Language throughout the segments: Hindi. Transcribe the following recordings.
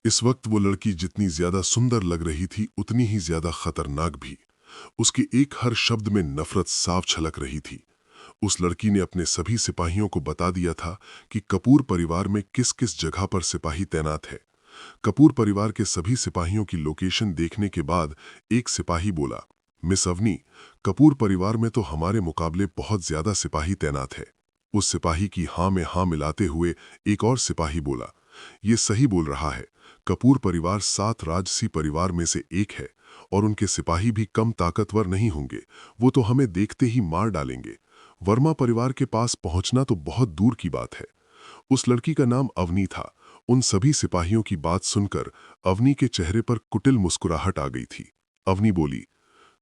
इस वक्त वो लड़की जितनी ज्यादा सुंदर लग रही थी उतनी ही ज्यादा खतरनाक भी। उसके एक हर शब्द में नफरत साफ झलक रही थी। उस लड़की ने अपने सभी सिपाहियों को बता दिया था कि कपूर परिवार में किस किस जगह पर सिपाही तैनात है। कपूर परिवार के सभी सिपाहियों की लोकेशन देखने के बाद एक सिपाही बोला, मिस अवनी, कपूर परिवार में तो हमारे मुकाबले बहुत ज्यादा सिपाही तैनात है। उस सिपाही की हाँ में हाँ मिलाते हुए एक और सिपाही बोला, ये सही बोल रहा है। कपूर परिवार 7 राजसी परिवार में से एक है और उनके सिपाही भी कम ताकतवर नहीं होंगे। वो तो हमें देखते ही मार डालेंगे। वर्मा परिवार के पास पहुंचना तो बहुत दूर की बात है। उस लड़की का नाम अवनी था। उन सभी सिपाहियों की बात सुनकर अवनी के चेहरे पर कुटिल मुस्कुराहट आ गई थी। अवनी बोली,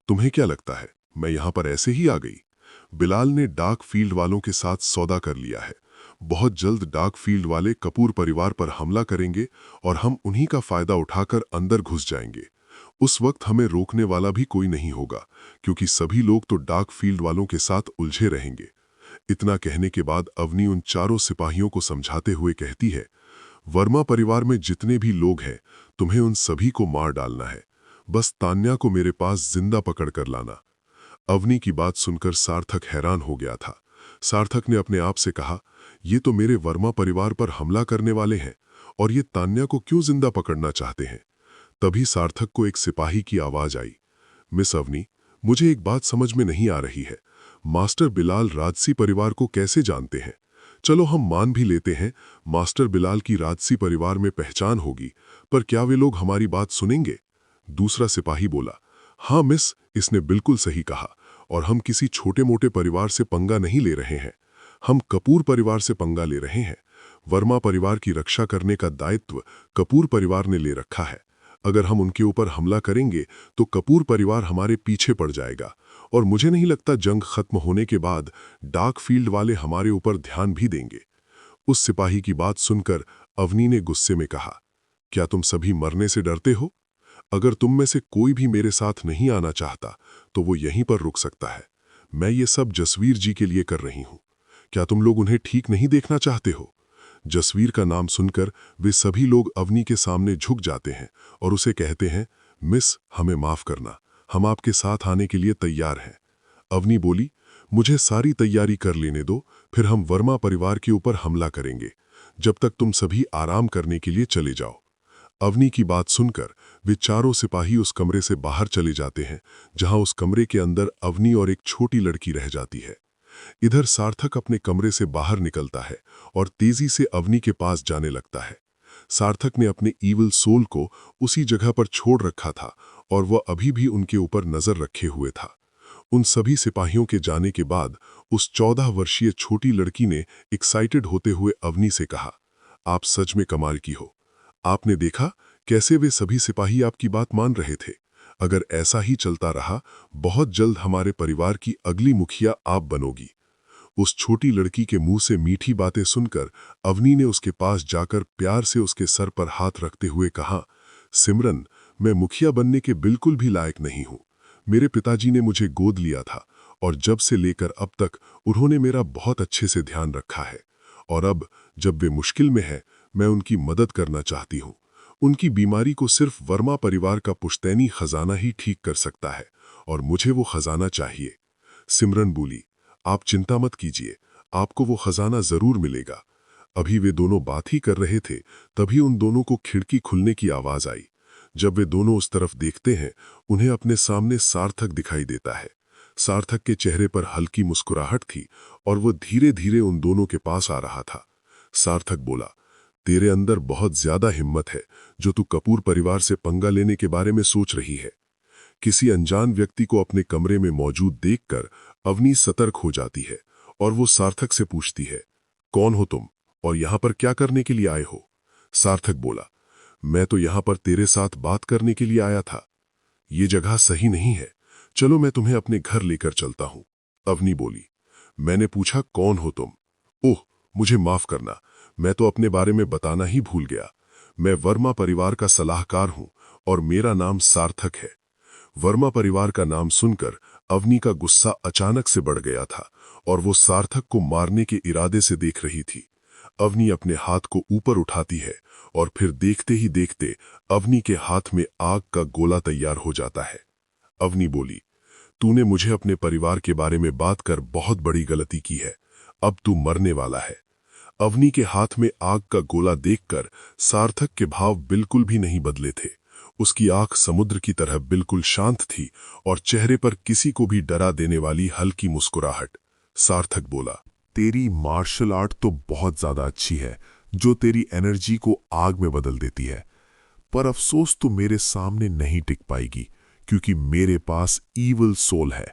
तुम्हें क्या लगता है मैं यहां पर ऐसे ही आ गई? बिलाल ने डार्क फील्ड वालों के साथ सौदा कर लिया है। बहुत जल्द डार्क फील्ड वाले कपूर परिवार पर हमला करेंगे और हम उन्हीं का फायदा उठाकर अंदर घुस जाएंगे। उस वक्त हमें रोकने वाला भी कोई नहीं होगा, क्योंकि सभी लोग तो डार्क फील्ड वालों के साथ उलझे रहेंगे। इतना कहने के बाद अवनी उन चारों सिपाहियों को समझाते हुए कहती है, वर्मा परिवार में जितने भी लोग हैं तुम्हें उन सभी को मार डालना है। बस तान्या को मेरे पास जिंदा पकड़ कर लाना। अवनी की बात सुनकर सार्थक हैरान हो गया था। सार्थक ने अपने आप से कहा, ये तो मेरे वर्मा परिवार पर हमला करने वाले हैं और ये तान्या को क्यों जिंदा पकड़ना चाहते हैं। तभी सार्थक को एक सिपाही की आवाज आई, मिस अवनी, मुझे एक बात समझ में नहीं आ रही है। मास्टर बिलाल राजसी परिवार को कैसे जानते हैं? चलो हम मान भी लेते हैं मास्टर बिलाल की राजसी परिवार में पहचान होगी, पर क्या वे लोग हमारी बात सुनेंगे? दूसरा सिपाही बोला, हाँ मिस, इसने बिल्कुल सही कहा। और हम किसी छोटे मोटे परिवार से पंगा नहीं ले रहे हैं। हम कपूर परिवार से पंगा ले रहे हैं। वर्मा परिवार की रक्षा करने का दायित्व कपूर परिवार ने ले रखा है। अगर हम उनके ऊपर हमला करेंगे तो कपूर परिवार हमारे पीछे पड़ जाएगा और मुझे नहीं लगता जंग खत्म होने के बाद डार्क फील्ड वाले हमारे ऊपर ध्यान भी देंगे। उस सिपाही की बात सुनकर अवनी ने गुस्से में कहा, क्या तुम सभी मरने से डरते हो? अगर तुम में से कोई भी मेरे साथ नहीं आना चाहता तो वो यहीं पर रुक सकता है। मैं ये सब जसवीर जी के लिए कर रही हूं। क्या तुम लोग उन्हें ठीक नहीं देखना चाहते हो? जसवीर का नाम सुनकर वे सभी लोग अवनी के सामने झुक जाते हैं और उसे कहते हैं, मिस, हमें माफ करना, हम आपके साथ आने के लिए तैयार हैं। अवनी बोली, मुझे सारी तैयारी कर लेने दो, फिर हम वर्मा परिवार के ऊपर हमला करेंगे। जब तक तुम सभी आराम करने के लिए चले जाओ। अवनी की बात सुनकर वे चारों सिपाही उस कमरे से बाहर चले जाते हैं, जहां उस कमरे के अंदर अवनी और एक छोटी लड़की रह जाती है। इधर सार्थक अपने कमरे से बाहर निकलता है और तेजी से अवनी के पास जाने लगता है। सार्थक ने अपने ईविल सोल को उसी जगह पर छोड़ रखा था और वह अभी भी उनके ऊपर नजर रखे हुए था। उन सभी सिपाहियों के जाने के बाद उस 14 वर्षीय छोटी लड़की ने एक्साइटेड होते हुए अवनी से कहा, आप सच में कमाल की हो। आपने देखा कैसे वे सभी सिपाही आपकी बात मान रहे थे। अगर ऐसा ही चलता रहा, बहुत जल्द हमारे परिवार की अगली मुखिया आप बनोगी। उस छोटी लड़की के मुंह से मीठी बातें सुनकर अवनी ने उसके पास जाकर प्यार से उसके सर पर हाथ रखते हुए कहा, सिमरन, मैं मुखिया बनने के बिल्कुल भी लायक नहीं हूं। मेरे पिताजी ने मुझे गोद लिया था और जब से लेकर अब तक उन्होंने मेरा बहुत अच्छे से ध्यान रखा है। और अब जब वे मुश्किल में है, मैं उनकी मदद करना चाहती हूँ। उनकी बीमारी को सिर्फ वर्मा परिवार का पुश्तैनी खजाना ही ठीक कर सकता है और मुझे वो खजाना चाहिए। सिमरन बोली, आप चिंता मत कीजिए, आपको वो खजाना जरूर मिलेगा। अभी वे दोनों बात ही कर रहे थे, तभी उन दोनों को खिड़की खुलने की आवाज आई। जब वे दोनों उस तरफ देखते हैं, उन्हें अपने सामने सार्थक दिखाई देता है। सार्थक के चेहरे पर हल्की मुस्कुराहट थी और वो धीरे धीरे उन दोनों के पास आ रहा था। सार्थक बोला, तेरे अंदर बहुत ज्यादा हिम्मत है जो तू कपूर परिवार से पंगा लेने के बारे में सोच रही है। किसी अनजान व्यक्ति को अपने कमरे में मौजूद देखकर अवनी सतर्क हो जाती है और वो सार्थक से पूछती है, कौन हो तुम और यहां पर क्या करने के लिए आए हो? सार्थक बोला, मैं तो यहां पर तेरे साथ बात करने के लिए आया था। ये जगह सही नहीं है, चलो मैं तुम्हें अपने घर लेकर चलता हूं। अवनी बोली, मैंने पूछा कौन हो तुम? ओह, मुझे माफ करना, मैं तो अपने बारे में बताना ही भूल गया। मैं वर्मा परिवार का सलाहकार हूं और मेरा नाम सार्थक है। वर्मा परिवार का नाम सुनकर अवनी का गुस्सा अचानक से बढ़ गया था और वो सार्थक को मारने के इरादे से देख रही थी। अवनी अपने हाथ को ऊपर उठाती है और फिर देखते ही देखते अवनी के हाथ में आग का गोला तैयार हो जाता है। अवनी बोली, तूने मुझे अपने परिवार के बारे में बात कर बहुत बड़ी गलती की है। अब तू मरने वाला है। अवनी के हाथ में आग का गोला देखकर सार्थक के भाव बिल्कुल भी नहीं बदले थे। उसकी आंख समुद्र की तरह बिल्कुल शांत थी और चेहरे पर किसी को भी डरा देने वाली हल्की मुस्कुराहट। सार्थक बोला, तेरी मार्शल आर्ट तो बहुत ज्यादा अच्छी है, जो तेरी एनर्जी को आग में बदल देती है, पर अफसोस तू मेरे सामने नहीं टिक पाएगी, क्योंकि मेरे पास ईविल सोल है।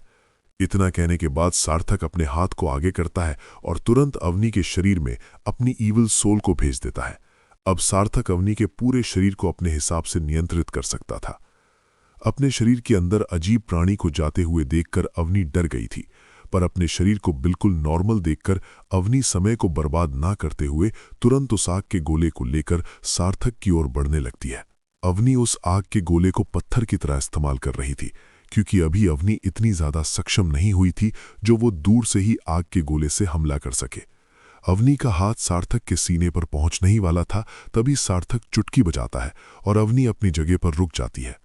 इतना कहने के बाद सार्थक अपने हाथ को आगे करता है और तुरंत अवनी के शरीर में अपनी ईविल सोल को भेज देता है। अब सार्थक अवनी के पूरे शरीर को अपने हिसाब से नियंत्रित कर सकता था। अपने शरीर के अंदर अजीब प्राणी को जाते हुए देखकर अवनी डर गई थी, पर अपने शरीर को बिल्कुल नॉर्मल देखकर अवनी समय को बर्बाद ना करते हुए तुरंत उस आग के गोले को लेकर सार्थक की ओर बढ़ने लगती है। अवनी उस आग के गोले को पत्थर की तरह इस्तेमाल कर रही थी, क्योंकि अभी अवनी इतनी ज्यादा सक्षम नहीं हुई थी जो वो दूर से ही आग के गोले से हमला कर सके। अवनी का हाथ सार्थक के सीने पर पहुंचने ही वाला था, तभी सार्थक चुटकी बजाता है और अवनी अपनी जगह पर रुक जाती है।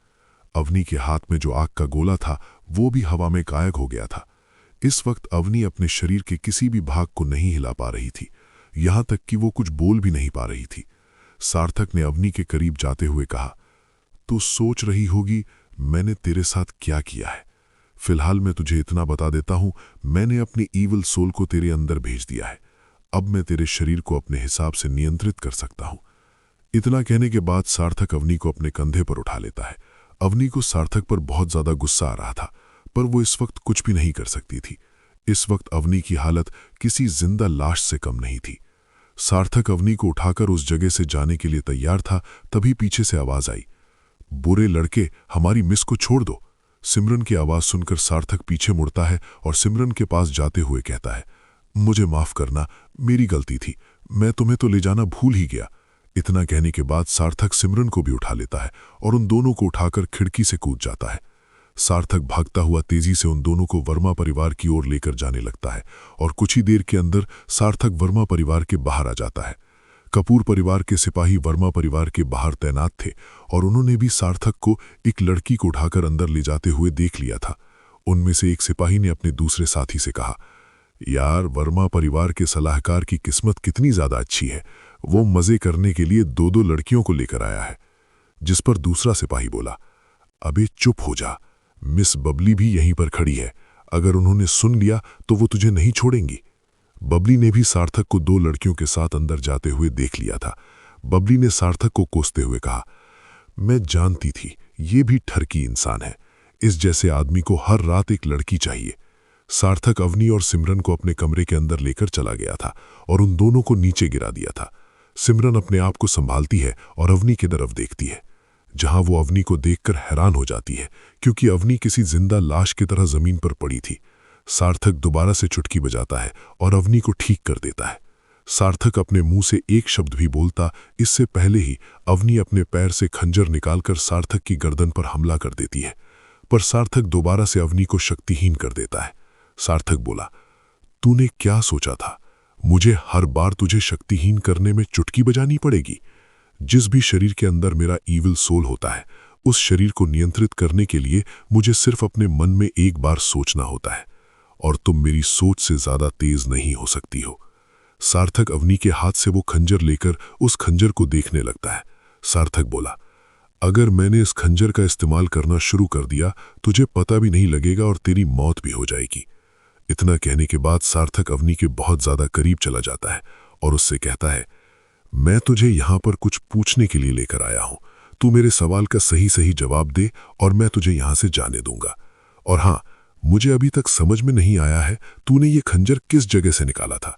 अवनी के हाथ में जो आग का गोला था वो भी हवा में गायब हो गया था। इस वक्त अवनी अपने शरीर के किसी भी भाग को नहीं हिला पा रही थी, यहां तक कि वो कुछ बोल भी नहीं पा रही थी। सार्थक ने अवनी के करीब जाते हुए कहा, तू सोच रही होगी मैंने तेरे साथ क्या किया है। फिलहाल मैं तुझे इतना बता देता हूं, मैंने अपनी ईविल सोल को तेरे अंदर भेज दिया है। अब मैं तेरे शरीर को अपने हिसाब से नियंत्रित कर सकता हूं। इतना कहने के बाद सार्थक अवनी को अपने कंधे पर उठा लेता है। अवनी को सार्थक पर बहुत ज्यादा गुस्सा आ रहा था, पर वो इस वक्त कुछ भी नहीं कर सकती थी। इस वक्त अवनी की हालत किसी जिंदा लाश से कम नहीं थी। सार्थक अवनी को उठाकर उस जगह से जाने के लिए तैयार था, तभी पीछे से आवाज आई, बुरे लड़के, हमारी मिस को छोड़ दो। सिमरन की आवाज सुनकर सार्थक पीछे मुड़ता है और सिमरन के पास जाते हुए कहता है, मुझे माफ करना, मेरी गलती थी, मैं तुम्हें तो ले जाना भूल ही गया। इतना कहने के बाद सार्थक सिमरन को भी उठा लेता है और उन दोनों को उठाकर खिड़की से कूद जाता है। सार्थक भागता हुआ तेजी से उन दोनों को वर्मा परिवार की ओर लेकर जाने लगता है और कुछ ही देर के अंदर सार्थक वर्मा परिवार के बाहर आ जाता है। कपूर परिवार के सिपाही वर्मा परिवार के बाहर तैनात थे और उन्होंने भी सार्थक को एक लड़की को उठाकर अंदर ले जाते हुए देख लिया था। उनमें से एक सिपाही ने अपने दूसरे साथी से कहा, यार, वर्मा परिवार के सलाहकार की किस्मत कितनी ज्यादा अच्छी है, वो मजे करने के लिए दो दो लड़कियों को लेकर आया है। जिस पर दूसरा सिपाही बोला, अबे चुप हो जा, मिस बबली भी यहीं पर खड़ी है, अगर उन्होंने सुन लिया तो वो तुझे नहीं छोड़ेंगी। बबली ने भी सार्थक को दो लड़कियों के साथ अंदर जाते हुए देख लिया था। बबली ने सार्थक को कोसते हुए कहा, मैं जानती थी ये भी ठरकी इंसान है, इस जैसे आदमी को हर रात एक लड़की चाहिए। सार्थक अवनी और सिमरन को अपने कमरे के अंदर लेकर चला गया था और उन दोनों को नीचे गिरा दिया था। सिमरन अपने आप को संभालती है और अवनी की तरफ देखती है, जहां वो अवनी को देखकर हैरान हो जाती है, क्योंकि अवनी किसी जिंदा लाश की तरह जमीन पर पड़ी थी। सार्थक दोबारा से चुटकी बजाता है और अवनी को ठीक कर देता है। सार्थक अपने मुंह से एक शब्द भी बोलता इससे पहले ही अवनी अपने पैर से खंजर निकालकर सार्थक की गर्दन पर हमला कर देती है, पर सार्थक दोबारा से अवनी को शक्तिहीन कर देता है। सार्थक बोला, तूने क्या सोचा था, मुझे हर बार तुझे शक्तिहीन करने में चुटकी बजानी पड़ेगी? जिस भी शरीर के अंदर मेरा ईविल सोल होता है, उस शरीर को नियंत्रित करने के लिए मुझे सिर्फ अपने मन में एक बार सोचना होता है, और तुम मेरी सोच से ज्यादा तेज नहीं हो सकती हो। सार्थक अवनी के हाथ से वो खंजर लेकर उस खंजर को देखने लगता है। सार्थक बोला, अगर मैंने इस खंजर का इस्तेमाल करना शुरू कर दिया, तुझे पता भी नहीं लगेगा और तेरी मौत भी हो जाएगी। इतना कहने के बाद सार्थक अवनी के बहुत ज्यादा करीब चला जाता है और उससे कहता है, मैं तुझे यहां पर कुछ पूछने के लिए लेकर आया हूं, तू मेरे सवाल का सही सही जवाब दे और मैं तुझे यहां से जाने दूंगा। और हां, मुझे अभी तक समझ में नहीं आया है तूने ये खंजर किस जगह से निकाला था।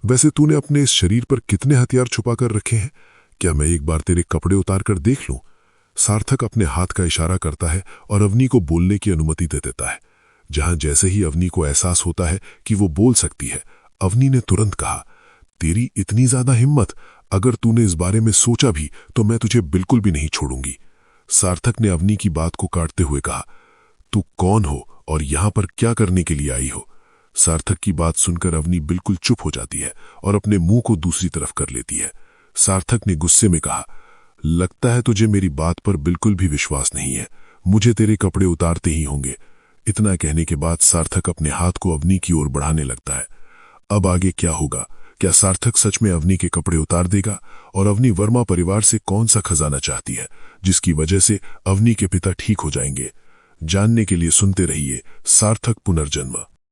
वैसे तूने अपने इस शरीर पर कितने हथियार छुपा कर रखे हैं? क्या मैं एक बार तेरे कपड़े उतार कर देख लूं? सार्थक अपने हाथ का इशारा करता है और अवनी को बोलने की अनुमति दे देता है। जहां जैसे ही अवनी को एहसास होता है कि वो बोल सकती है, अवनी ने तुरंत कहा, तेरी इतनी ज्यादा हिम्मत, अगर तूने इस बारे में सोचा भी तो मैं तुझे बिल्कुल भी नहीं छोड़ूंगी। सार्थक ने अवनी की बात को काटते हुए कहा, तू कौन हो और यहां पर क्या करने के लिए आई हो? सार्थक की बात सुनकर अवनी बिल्कुल चुप हो जाती है और अपने मुंह को दूसरी तरफ कर लेती है। सार्थक ने गुस्से में कहा, लगता है तुझे मेरी बात पर बिल्कुल भी विश्वास नहीं है, मुझे तेरे कपड़े उतारते ही होंगे। इतना कहने के बाद सार्थक अपने हाथ को अवनी की ओर बढ़ाने लगता है। अब आगे क्या होगा? क्या सार्थक सच में अवनी के कपड़े उतार देगा? और अवनी वर्मा परिवार से कौन सा खजाना चाहती है जिसकी वजह से अवनी के पिता ठीक हो जाएंगे? जानने के लिए सुनते रहिए सार्थक पुनर्जन्म।